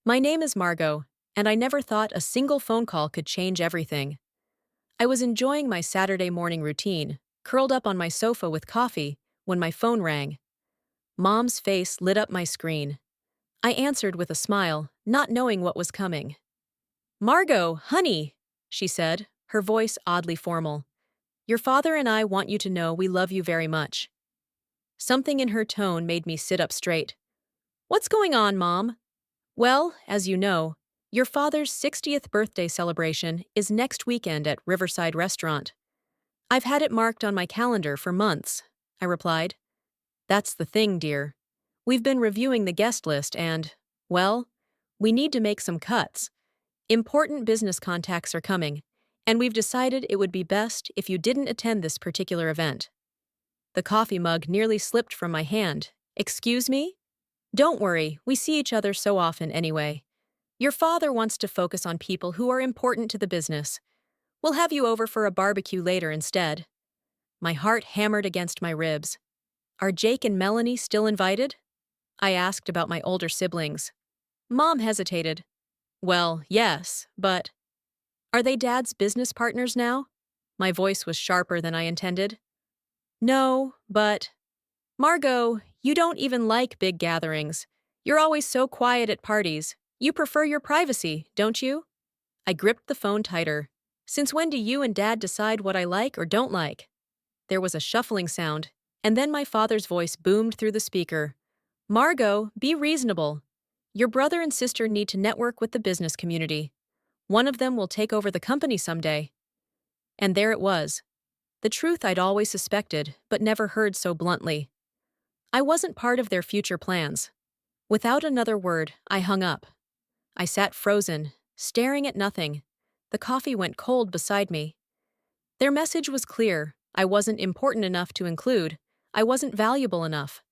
My name is Margot, and I never thought a single phone call could change everything. I was enjoying my Saturday morning routine, curled up on my sofa with coffee, when my phone rang. Mom's face lit up my screen. I answered with a smile, not knowing what was coming. "Margot, honey," she said, her voice oddly formal. "Your father and I want you to know we love you very much." Something in her tone made me sit up straight. "What's going on, Mom?" "Well, as you know, your father's 60th birthday celebration is next weekend at Riverside Restaurant. I've had it marked on my calendar for months," I replied. "That's the thing, dear. We've been reviewing the guest list and, well, we need to make some cuts. Important business contacts are coming, and we've decided it would be best if you didn't attend this particular event." The coffee mug nearly slipped from my hand. "Excuse me?" "Don't worry, we see each other so often anyway. Your father wants to focus on people who are important to the business. We'll have you over for a barbecue later instead." My heart hammered against my ribs. "Are Jake and Melanie still invited?" I asked about my older siblings. Mom hesitated. "Well, yes, but—" "Are they Dad's business partners now?" My voice was sharper than I intended. "No, but—" "Margot, you don't even like big gatherings. You're always so quiet at parties. You prefer your privacy, don't you?" I gripped the phone tighter. "Since when do you and Dad decide what I like or don't like?" There was a shuffling sound, and then my father's voice boomed through the speaker. "Margot, be reasonable. Your brother and sister need to network with the business community. One of them will take over the company someday." And there it was. The truth I'd always suspected, but never heard so bluntly. I wasn't part of their future plans. Without another word, I hung up. I sat frozen, staring at nothing. The coffee went cold beside me. Their message was clear. I wasn't important enough to include. I wasn't valuable enough.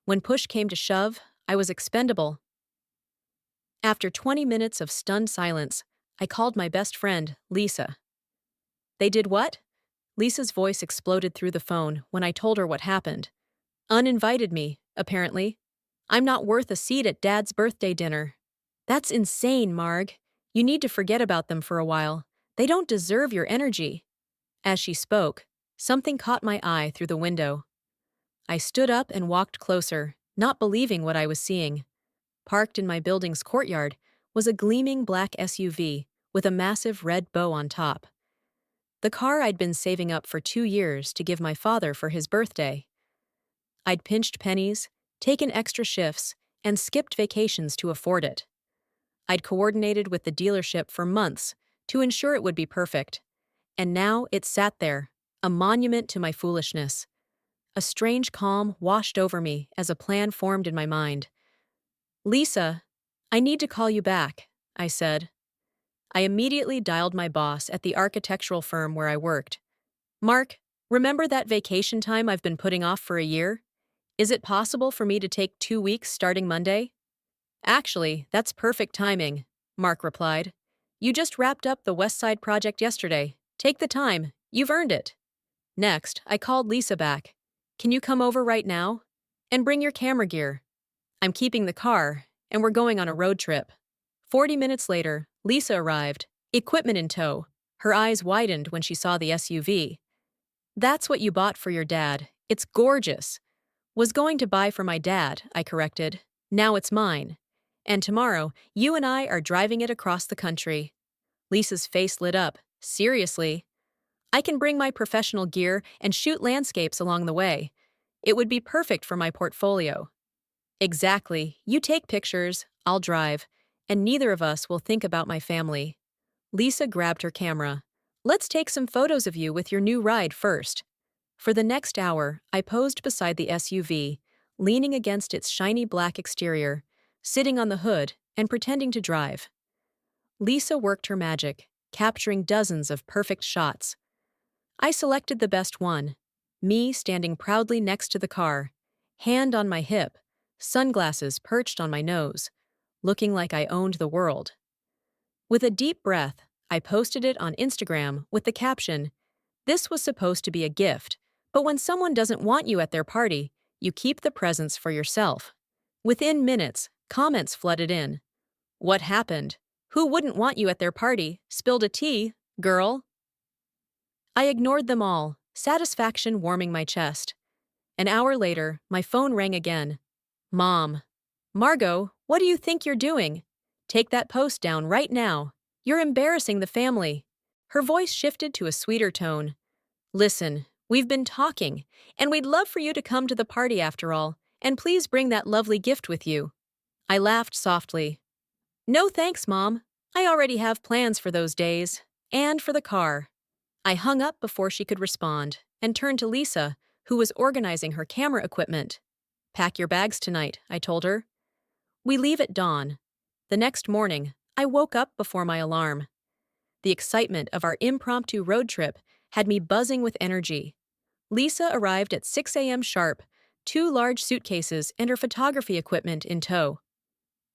When push came to shove, I was expendable. After 20 minutes of stunned silence, I called my best friend, Lisa. "They did what?" Lisa's voice exploded through the phone when I told her what happened. "Uninvited me, apparently. I'm not worth a seat at Dad's birthday dinner." "That's insane, Marg. You need to forget about them for a while. They don't deserve your energy." As she spoke, something caught my eye through the window. I stood up and walked closer, not believing what I was seeing. Parked in my building's courtyard was a gleaming black SUV with a massive red bow on top. The car I'd been saving up for 2 years to give my father for his birthday. I'd pinched pennies, taken extra shifts, and skipped vacations to afford it. I'd coordinated with the dealership for months to ensure it would be perfect. And now it sat there, a monument to my foolishness. A strange calm washed over me as a plan formed in my mind. "Lisa, I need to call you back," I said. I immediately dialed my boss at the architectural firm where I worked. "Mark, remember that vacation time I've been putting off for a year? Is it possible for me to take 2 weeks starting Monday?" "Actually, that's perfect timing," Mark replied. "You just wrapped up the West Side project yesterday. Take the time. You've earned it." Next, I called Lisa back. "Can you come over right now? And bring your camera gear. I'm keeping the car, and we're going on a road trip." 40 minutes later, Lisa arrived, equipment in tow. Her eyes widened when she saw the SUV. "That's what you bought for your dad. It's gorgeous." "Was going to buy for my dad," I corrected. "Now it's mine. And tomorrow, you and I are driving it across the country." Lisa's face lit up. "Seriously?" "I can bring my professional gear and shoot landscapes along the way. It would be perfect for my portfolio." "Exactly. You take pictures, I'll drive, and neither of us will think about my family." Lisa grabbed her camera. "Let's take some photos of you with your new ride first." For the next hour, I posed beside the SUV, leaning against its shiny black exterior, sitting on the hood, and pretending to drive. Lisa worked her magic, capturing dozens of perfect shots. I selected the best one, me standing proudly next to the car, hand on my hip, sunglasses perched on my nose, looking like I owned the world. With a deep breath, I posted it on Instagram with the caption, "This was supposed to be a gift, but when someone doesn't want you at their party, you keep the presents for yourself." Within minutes, comments flooded in. What happened? Who wouldn't want you at their party? Spilled a tea, girl? I ignored them all, satisfaction warming my chest. An hour later, my phone rang again. Mom. Margot, what do you think you're doing? Take that post down right now. You're embarrassing the family. Her voice shifted to a sweeter tone. Listen, we've been talking, and we'd love for you to come to the party after all, and please bring that lovely gift with you. I laughed softly. No thanks, Mom. I already have plans for those days. And for the car. I hung up before she could respond, and turned to Lisa, who was organizing her camera equipment. Pack your bags tonight, I told her. We leave at dawn. The next morning, I woke up before my alarm. The excitement of our impromptu road trip had me buzzing with energy. Lisa arrived at 6 a.m. sharp, 2 large suitcases and her photography equipment in tow.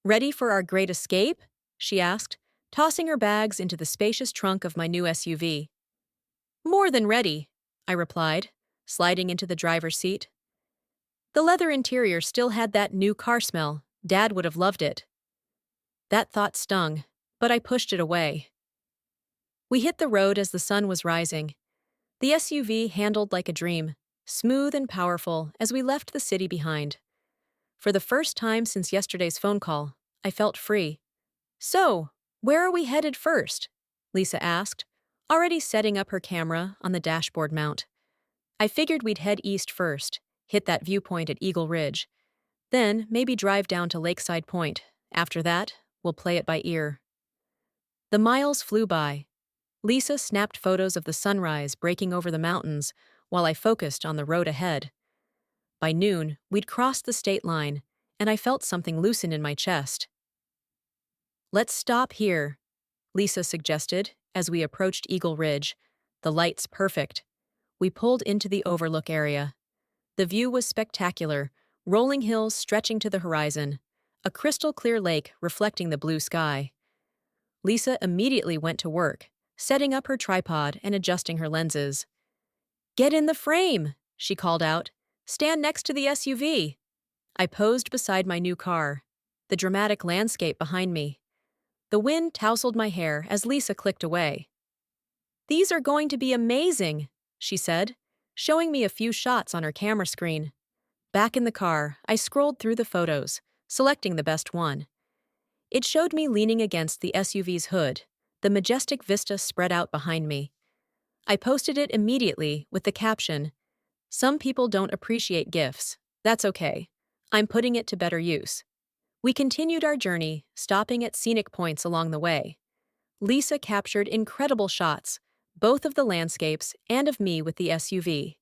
Ready for our great escape? She asked, tossing her bags into the spacious trunk of my new SUV. More than ready, I replied, sliding into the driver's seat. The leather interior still had that new car smell. Dad would have loved it. That thought stung, but I pushed it away. We hit the road as the sun was rising. The SUV handled like a dream, smooth and powerful as we left the city behind. For the first time since yesterday's phone call, I felt free. So, where are we headed first? Lisa asked, already setting up her camera on the dashboard mount. I figured we'd head east first, hit that viewpoint at Eagle Ridge. Then maybe drive down to Lakeside Point. After that, we'll play it by ear. The miles flew by. Lisa snapped photos of the sunrise breaking over the mountains while I focused on the road ahead. By noon, we'd crossed the state line, and I felt something loosen in my chest. Let's stop here, Lisa suggested as we approached Eagle Ridge, the lights perfect. We pulled into the overlook area. The view was spectacular, rolling hills stretching to the horizon, a crystal-clear lake reflecting the blue sky. Lisa immediately went to work, setting up her tripod and adjusting her lenses. Get in the frame, she called out. Stand next to the SUV. I posed beside my new car, the dramatic landscape behind me. The wind tousled my hair as Lisa clicked away. These are going to be amazing, she said, showing me a few shots on her camera screen. Back in the car, I scrolled through the photos, selecting the best one. It showed me leaning against the SUV's hood, the majestic vista spread out behind me. I posted it immediately with the caption, "Some people don't appreciate gifts. That's okay. I'm putting it to better use." We continued our journey, stopping at scenic points along the way. Lisa captured incredible shots, both of the landscapes and of me with the SUV.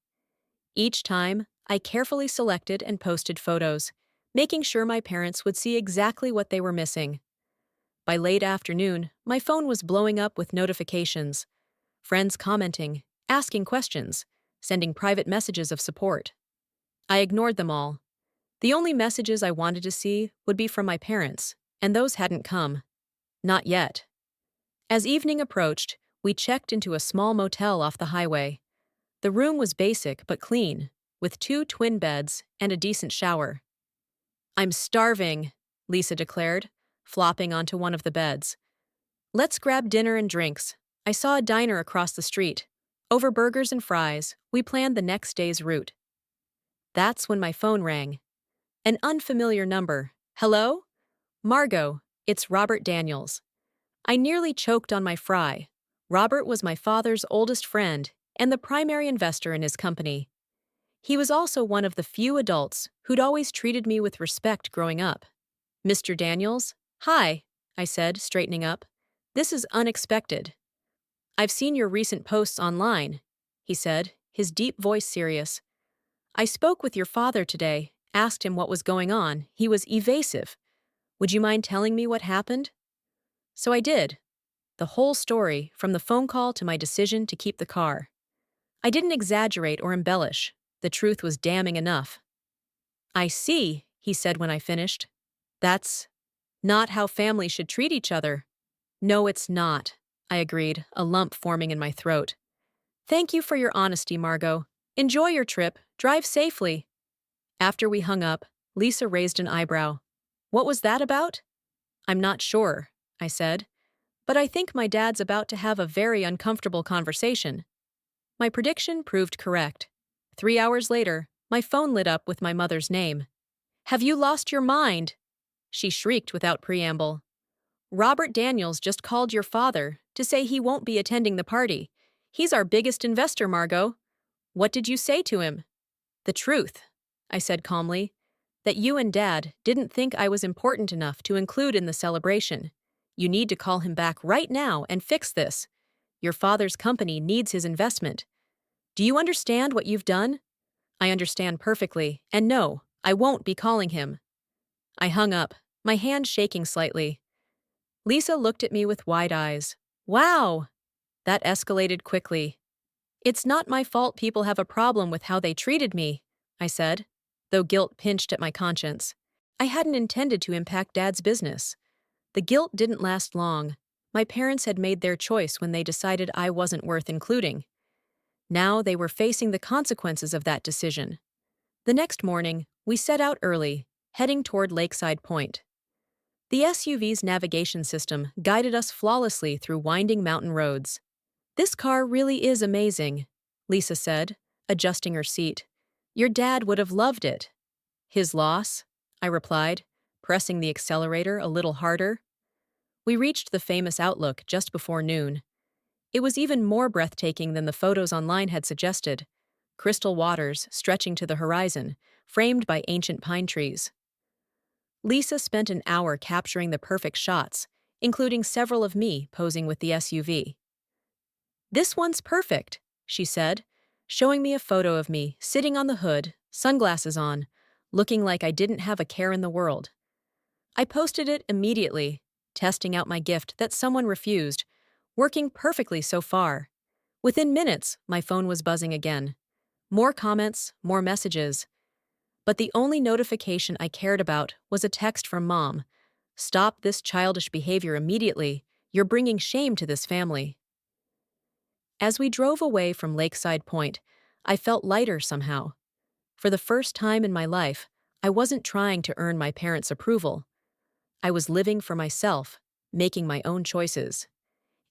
Each time, I carefully selected and posted photos, making sure my parents would see exactly what they were missing. By late afternoon, my phone was blowing up with notifications. Friends commenting, asking questions, sending private messages of support. I ignored them all. The only messages I wanted to see would be from my parents, and those hadn't come. Not yet. As evening approached, we checked into a small motel off the highway. The room was basic but clean, with 2 twin beds and a decent shower. I'm starving, Lisa declared, flopping onto one of the beds. Let's grab dinner and drinks. I saw a diner across the street. Over burgers and fries, we planned the next day's route. That's when my phone rang. An unfamiliar number. Hello? Margot, it's Robert Daniels. I nearly choked on my fry. Robert was my father's oldest friend and the primary investor in his company. He was also one of the few adults who'd always treated me with respect growing up. Mr. Daniels? Hi, I said, straightening up. This is unexpected. I've seen your recent posts online, he said, his deep voice serious. I spoke with your father today, asked him what was going on. He was evasive. Would you mind telling me what happened? So I did. The whole story, from the phone call to my decision to keep the car. I didn't exaggerate or embellish. The truth was damning enough. I see, he said when I finished. That's not how families should treat each other. No, it's not, I agreed, a lump forming in my throat. Thank you for your honesty, Margot. Enjoy your trip. Drive safely. After we hung up, Lisa raised an eyebrow. What was that about? I'm not sure, I said, but I think my dad's about to have a very uncomfortable conversation. My prediction proved correct. 3 hours later, my phone lit up with my mother's name. Have you lost your mind? She shrieked without preamble. Robert Daniels just called your father to say he won't be attending the party. He's our biggest investor, Margot. What did you say to him? The truth, I said calmly, that you and Dad didn't think I was important enough to include in the celebration. You need to call him back right now and fix this. Your father's company needs his investment. Do you understand what you've done? I understand perfectly, and no, I won't be calling him. I hung up, my hand shaking slightly. Lisa looked at me with wide eyes. Wow! That escalated quickly. It's not my fault people have a problem with how they treated me, I said, though guilt pinched at my conscience. I hadn't intended to impact Dad's business. The guilt didn't last long. My parents had made their choice when they decided I wasn't worth including. Now they were facing the consequences of that decision. The next morning, we set out early, heading toward Lakeside Point. The SUV's navigation system guided us flawlessly through winding mountain roads. This car really is amazing, Lisa said, adjusting her seat. Your dad would have loved it. His loss? I replied, pressing the accelerator a little harder. We reached the famous Outlook just before noon. It was even more breathtaking than the photos online had suggested. Crystal waters stretching to the horizon, framed by ancient pine trees. Lisa spent an hour capturing the perfect shots, including several of me posing with the SUV. This one's perfect, she said, showing me a photo of me sitting on the hood, sunglasses on, looking like I didn't have a care in the world. I posted it immediately, testing out my gift that someone refused, working perfectly so far. Within minutes, my phone was buzzing again. More comments, more messages. But the only notification I cared about was a text from Mom. Stop this childish behavior immediately. You're bringing shame to this family. As we drove away from Lakeside Point, I felt lighter somehow. For the first time in my life, I wasn't trying to earn my parents' approval. I was living for myself, making my own choices.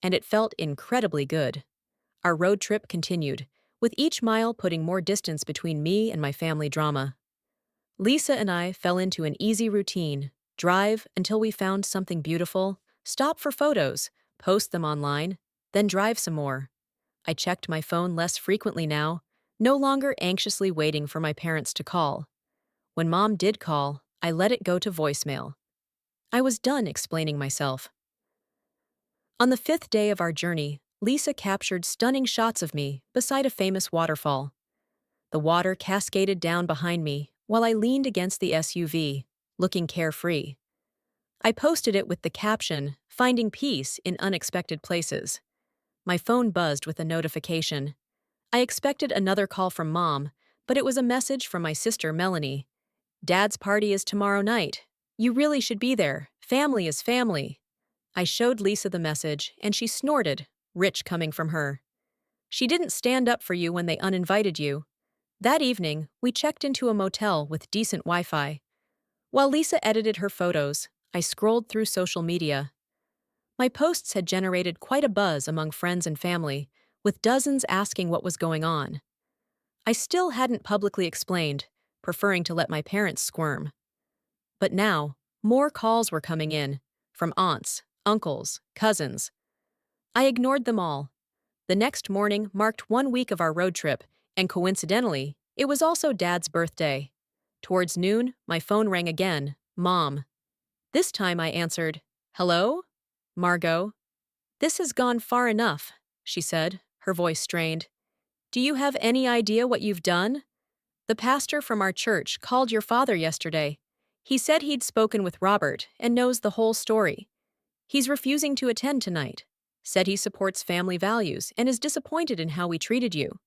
And it felt incredibly good. Our road trip continued, with each mile putting more distance between me and my family drama. Lisa and I fell into an easy routine: drive until we found something beautiful, stop for photos, post them online, then drive some more. I checked my phone less frequently now, no longer anxiously waiting for my parents to call. When Mom did call, I let it go to voicemail. I was done explaining myself. On the 5th day of our journey, Lisa captured stunning shots of me beside a famous waterfall. The water cascaded down behind me while I leaned against the SUV, looking carefree. I posted it with the caption, "Finding peace in unexpected places." My phone buzzed with a notification. I expected another call from Mom, but it was a message from my sister Melanie. "Dad's party is tomorrow night. You really should be there. Family is family." I showed Lisa the message, and she snorted, rich coming from her. She didn't stand up for you when they uninvited you. That evening, we checked into a motel with decent Wi-Fi. While Lisa edited her photos, I scrolled through social media. My posts had generated quite a buzz among friends and family, with dozens asking what was going on. I still hadn't publicly explained, preferring to let my parents squirm. But now, more calls were coming in, from aunts, uncles, cousins. I ignored them all. The next morning marked 1 week of our road trip, and coincidentally, it was also Dad's birthday. Towards noon, my phone rang again, Mom. This time I answered, "Hello? Margot?" "This has gone far enough," she said, her voice strained. "Do you have any idea what you've done? The pastor from our church called your father yesterday. He said he'd spoken with Robert and knows the whole story. He's refusing to attend tonight, said he supports family values and is disappointed in how we treated you."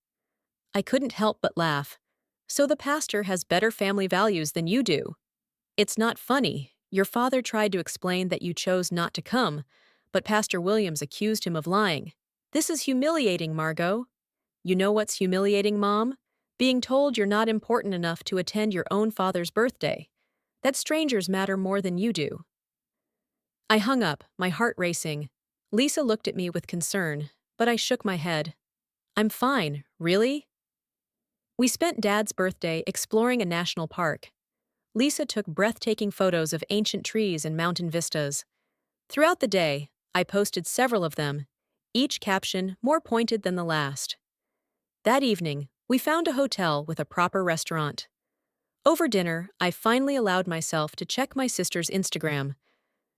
I couldn't help but laugh. So the pastor has better family values than you do. It's not funny. Your father tried to explain that you chose not to come, but Pastor Williams accused him of lying. This is humiliating, Margot. You know what's humiliating, Mom? Being told you're not important enough to attend your own father's birthday. That strangers matter more than you do. I hung up, my heart racing. Lisa looked at me with concern, but I shook my head. I'm fine, really? We spent Dad's birthday exploring a national park. Lisa took breathtaking photos of ancient trees and mountain vistas. Throughout the day, I posted several of them, each caption more pointed than the last. That evening, we found a hotel with a proper restaurant. Over dinner, I finally allowed myself to check my sister's Instagram.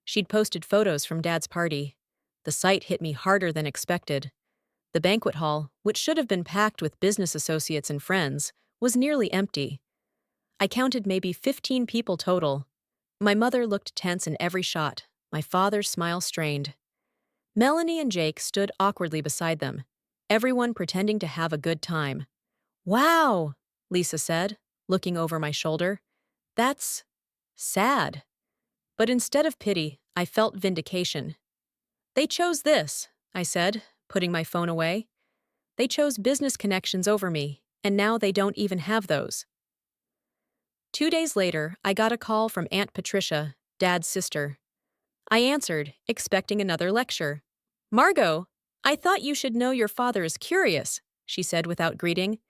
She'd posted photos from Dad's party. The sight hit me harder than expected. The banquet hall, which should have been packed with business associates and friends, was nearly empty. I counted maybe 15 people total. My mother looked tense in every shot, my father's smile strained. Melanie and Jake stood awkwardly beside them, everyone pretending to have a good time. Wow, Lisa said, looking over my shoulder. That's sad. But instead of pity, I felt vindication. They chose this, I said, putting my phone away. They chose business connections over me, and now they don't even have those. 2 days later, I got a call from Aunt Patricia, Dad's sister. I answered, expecting another lecture. Margot, I thought you should know your father is curious, she said without greeting.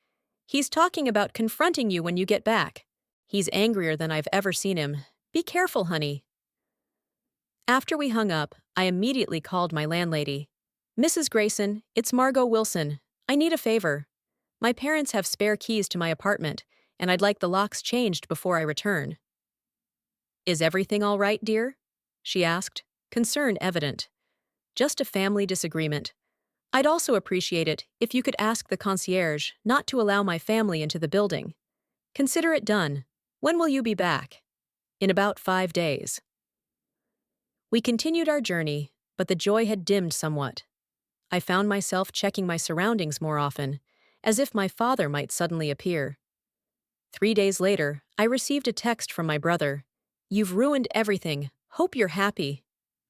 He's talking about confronting you when you get back. He's angrier than I've ever seen him. Be careful, honey. After we hung up, I immediately called my landlady. Mrs. Grayson, it's Margot Wilson. I need a favor. My parents have spare keys to my apartment, and I'd like the locks changed before I return. Is everything all right, dear? She asked, concern evident. Just a family disagreement. I'd also appreciate it if you could ask the concierge not to allow my family into the building. Consider it done. When will you be back? In about 5 days. We continued our journey, but the joy had dimmed somewhat. I found myself checking my surroundings more often, as if my father might suddenly appear. 3 days later, I received a text from my brother. You've ruined everything. Hope you're happy.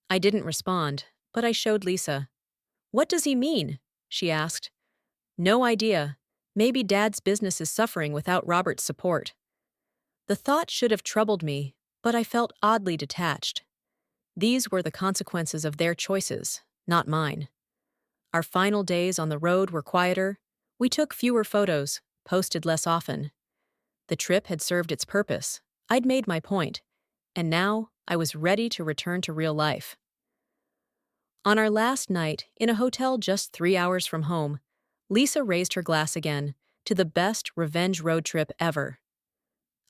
I didn't respond, but I showed Lisa. What does he mean? She asked. No idea. Maybe Dad's business is suffering without Robert's support. The thought should have troubled me, but I felt oddly detached. These were the consequences of their choices, not mine. Our final days on the road were quieter. We took fewer photos, posted less often. The trip had served its purpose. I'd made my point, and now I was ready to return to real life. On our last night, in a hotel just 3 hours from home, Lisa raised her glass again to the best revenge road trip ever.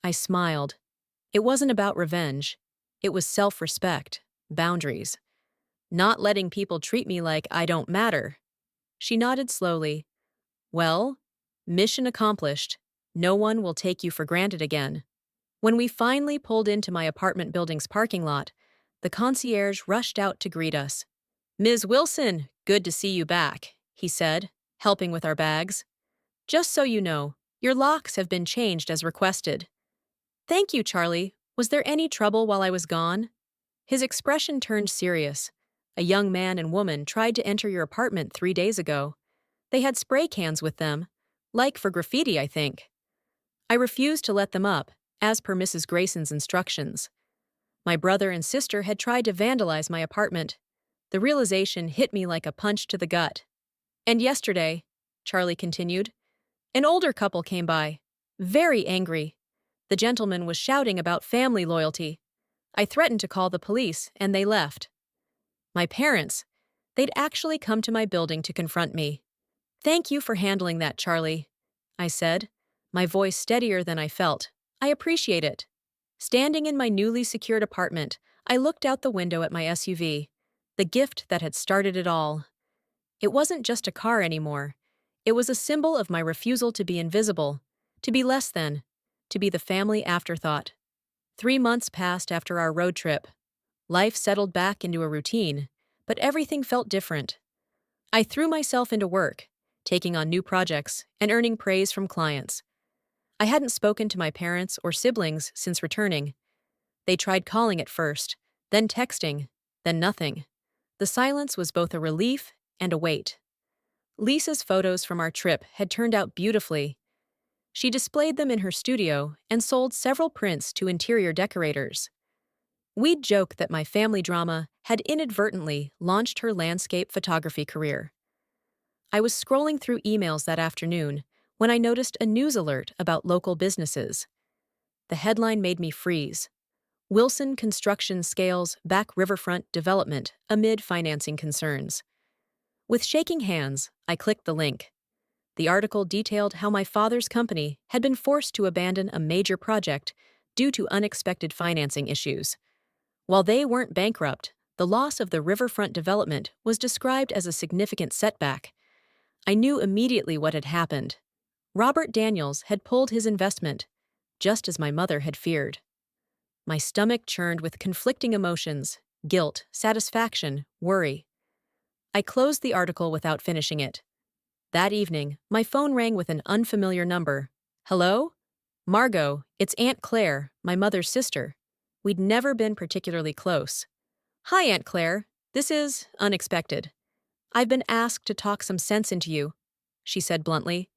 I smiled. It wasn't about revenge. It was self-respect, boundaries. Not letting people treat me like I don't matter. She nodded slowly. Well, mission accomplished. No one will take you for granted again. When we finally pulled into my apartment building's parking lot, the concierge rushed out to greet us. Ms. Wilson, good to see you back, he said, helping with our bags. Just so you know, your locks have been changed as requested. Thank you, Charlie. Was there any trouble while I was gone? His expression turned serious. A young man and woman tried to enter your apartment 3 days ago. They had spray cans with them, like for graffiti, I think. I refused to let them up, as per Mrs. Grayson's instructions. My brother and sister had tried to vandalize my apartment. The realization hit me like a punch to the gut. And yesterday, Charlie continued, an older couple came by, very angry. The gentleman was shouting about family loyalty. I threatened to call the police, and they left. My parents, they'd actually come to my building to confront me. Thank you for handling that, Charlie, I said, my voice steadier than I felt. I appreciate it. Standing in my newly secured apartment, I looked out the window at my SUV, the gift that had started it all. It wasn't just a car anymore. It was a symbol of my refusal to be invisible, to be less than, to be the family afterthought. 3 months passed after our road trip. Life settled back into a routine, but everything felt different. I threw myself into work, taking on new projects and earning praise from clients. I hadn't spoken to my parents or siblings since returning. They tried calling at first, then texting, then nothing. The silence was both a relief and a weight. Lisa's photos from our trip had turned out beautifully. She displayed them in her studio and sold several prints to interior decorators. We'd joke that my family drama had inadvertently launched her landscape photography career. I was scrolling through emails that afternoon when I noticed a news alert about local businesses. The headline made me freeze. Wilson Construction scales back riverfront development amid financing concerns. With shaking hands, I clicked the link. The article detailed how my father's company had been forced to abandon a major project due to unexpected financing issues. While they weren't bankrupt, the loss of the riverfront development was described as a significant setback. I knew immediately what had happened. Robert Daniels had pulled his investment, just as my mother had feared. My stomach churned with conflicting emotions: guilt, satisfaction, worry. I closed the article without finishing it. That evening, my phone rang with an unfamiliar number. "Hello? Margot, it's Aunt Claire, my mother's sister." We'd never been particularly close. "Hi, Aunt Claire. This is unexpected. I've been asked to talk some sense into you," she said bluntly.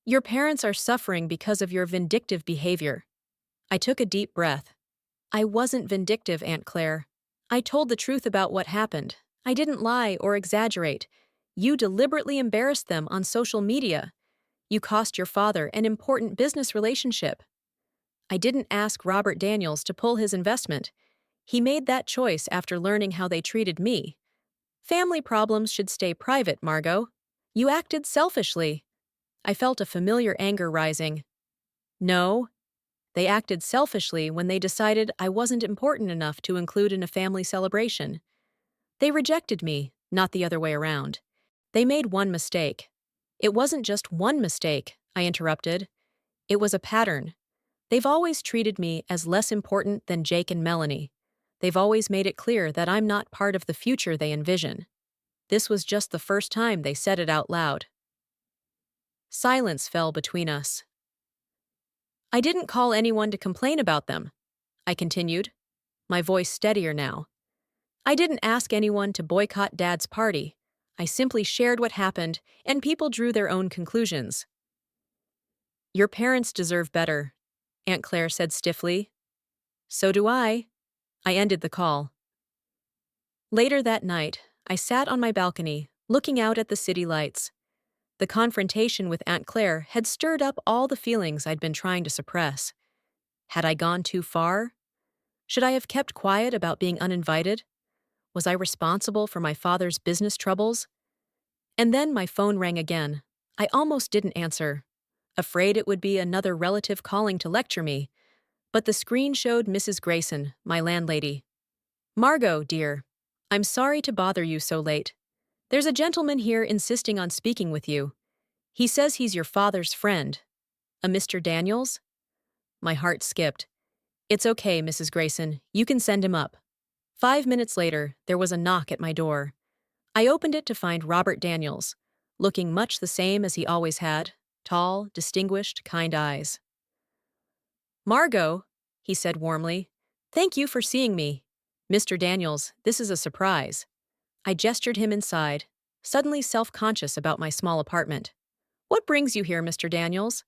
"Your parents are suffering because of your vindictive behavior." I took a deep breath. "I wasn't vindictive, Aunt Claire. I told the truth about what happened. I didn't lie or exaggerate. You deliberately embarrassed them on social media. You cost your father an important business relationship." I didn't ask Robert Daniels to pull his investment. He made that choice after learning how they treated me. Family problems should stay private, Margot. You acted selfishly. I felt a familiar anger rising. No, they acted selfishly when they decided I wasn't important enough to include in a family celebration. They rejected me, not the other way around. They made one mistake. It wasn't just one mistake, I interrupted. It was a pattern. They've always treated me as less important than Jake and Melanie. They've always made it clear that I'm not part of the future they envision. This was just the first time they said it out loud. Silence fell between us. "I didn't call anyone to complain about them," I continued, my voice steadier now. "I didn't ask anyone to boycott Dad's party. I simply shared what happened, and people drew their own conclusions." "Your parents deserve better," Aunt Claire said stiffly. "So do I." I ended the call. Later that night, I sat on my balcony, looking out at the city lights. The confrontation with Aunt Claire had stirred up all the feelings I'd been trying to suppress. Had I gone too far? Should I have kept quiet about being uninvited? Was I responsible for my father's business troubles? And then my phone rang again. I almost didn't answer, afraid it would be another relative calling to lecture me. But the screen showed Mrs. Grayson, my landlady. "Margot, dear, I'm sorry to bother you so late. There's a gentleman here insisting on speaking with you. He says he's your father's friend. A Mr. Daniels?" My heart skipped. "It's okay, Mrs. Grayson. You can send him up." 5 minutes later, there was a knock at my door. I opened it to find Robert Daniels, looking much the same as he always had: tall, distinguished, kind eyes. "Margot," he said warmly, "thank you for seeing me. Mr. Daniels, this is a surprise." I gestured him inside, suddenly self-conscious about my small apartment. "What brings you here, Mr. Daniels?"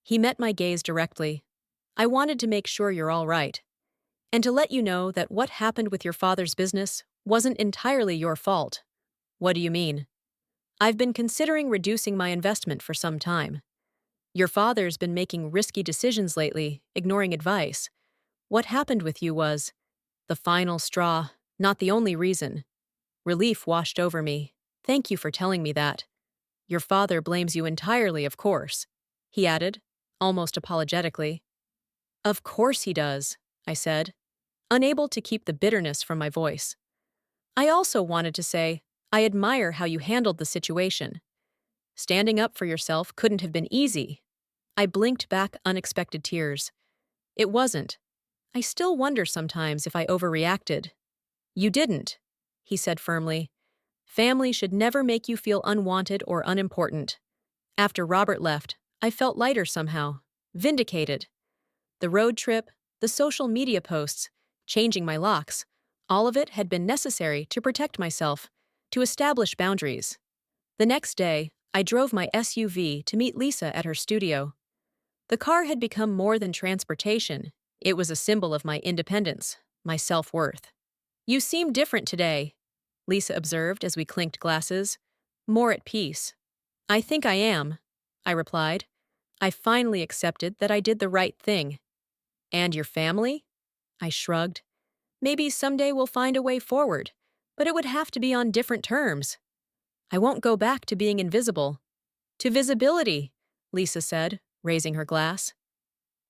He met my gaze directly. "I wanted to make sure you're all right. And to let you know that what happened with your father's business wasn't entirely your fault." "What do you mean?" "I've been considering reducing my investment for some time. Your father's been making risky decisions lately, ignoring advice. What happened with you was the final straw, not the only reason." Relief washed over me. "Thank you for telling me that. Your father blames you entirely, of course," he added, almost apologetically. "Of course he does," I said, unable to keep the bitterness from my voice. I also wanted to say, I admire how you handled the situation. Standing up for yourself couldn't have been easy. I blinked back unexpected tears. It wasn't. I still wonder sometimes if I overreacted. "You didn't," he said firmly. "Family should never make you feel unwanted or unimportant." After Robert left, I felt lighter somehow, vindicated. The road trip, the social media posts, changing my locks, all of it had been necessary to protect myself, to establish boundaries. The next day, I drove my SUV to meet Lisa at her studio. The car had become more than transportation. It was a symbol of my independence, my self-worth. You seem different today, Lisa observed as we clinked glasses. More at peace. I think I am, I replied. I finally accepted that I did the right thing. And your family? I shrugged. Maybe someday we'll find a way forward, but it would have to be on different terms. I won't go back to being invisible. To visibility, Lisa said, raising her glass.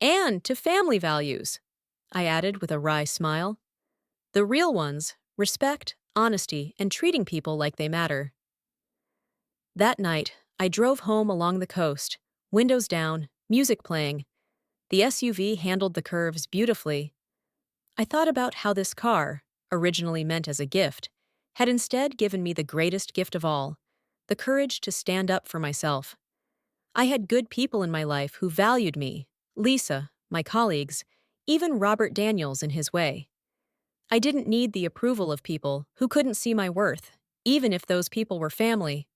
And to family values, I added with a wry smile. The real ones: respect, honesty, and treating people like they matter. That night, I drove home along the coast, windows down, music playing. The SUV handled the curves beautifully. I thought about how this car, originally meant as a gift, had instead given me the greatest gift of all: the courage to stand up for myself. I had good people in my life who valued me: Lisa, my colleagues, even Robert Daniels in his way. I didn't need the approval of people who couldn't see my worth, even if those people were family.